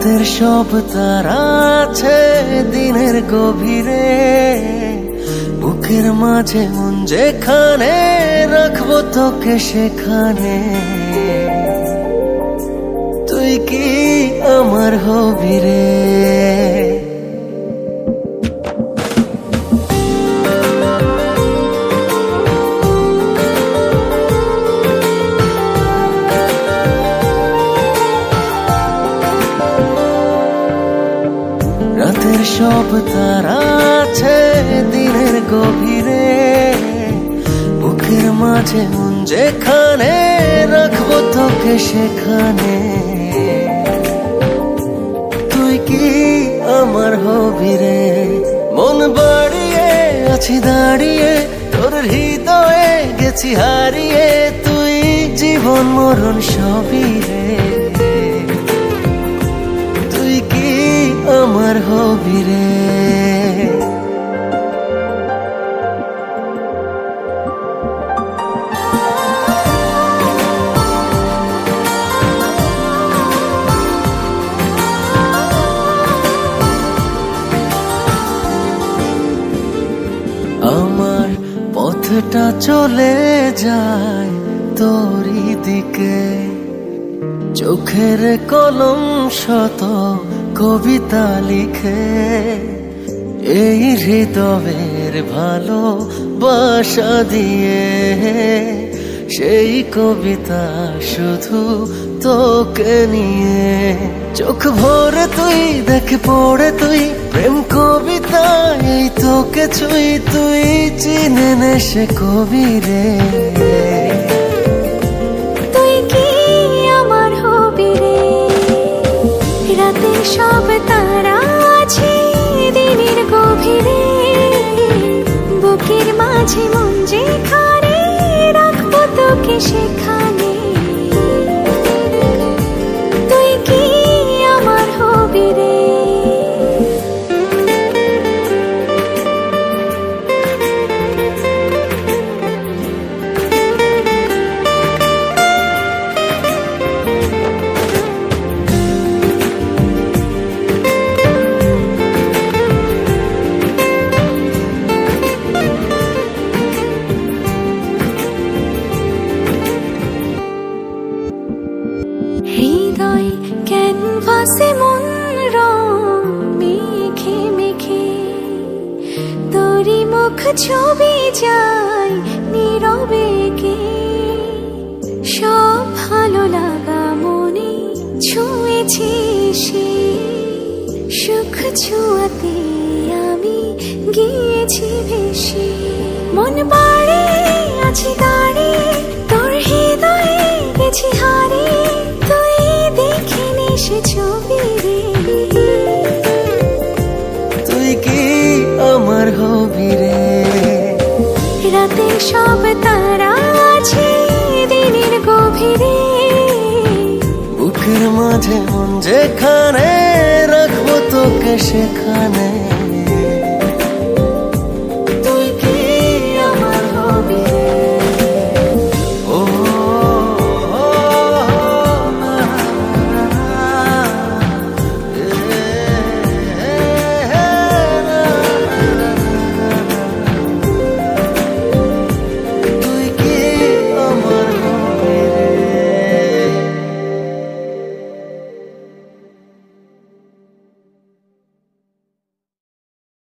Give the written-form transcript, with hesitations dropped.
রাতের সব তারা আছে দিনের গভীরে, বুকের মাঝে মন যেখানে রাখবো তোকে সেখানে। তুই কি আমার হবি রে? রাতের সব তারা আছে দিনের গভীরে, বুকের মাঝে মন যেখানে রাখবো তোকে সেখানে। তুই কি আমার হবি রে? মন বাড়িয়ে আছি দাঁড়িয়ে তোর হৃদয়ে গেছি হারিয়ে, তুই জীবন মরণ সবই রে। তুই কি আমার হবি রে? আমার পথটা চলে যায় তোরই দিকে, চোখের কলম শত কবিতা লিখে। এই হৃদয়ের ভালোবাসা দিয়ে সেই কবিতা শুধু তোকে নিয়ে। চোখ ভরে তুই দেখে পড়ে তুই প্রেম কবিতা, এই তোকে ছুই তুই চিনে নে সে কবি রে। তুই কি আমার হবি রে? রাতের সব তারা আছে দিনের গভীরে, বুকের মাঝে মন যেখানে রাখবো তোকে সেখানে। তুই কি আমার হবি রে? হৃদয় ক্যানভাসে মন রং মেখে মেখে, তোরই মুখ ছবি যায় নীরবে কে। সব ভালো লাগা মনে ছুঁয়েছি সে, সুখ ছুঁয়াতে আমি গিয়েছি ভেসে। মন বাড়ে আছি দাঁড়িয়ে তোর হৃদয়ে গেছি হারিয়ে, তুই দেখে নে সে ছবি রে। তুই কি আমার হবি রে? রাতের সব তারা আছে দিনের গভীরে, বুকের মাঝে মন যেখানে রাখবো তোকে সেখানে।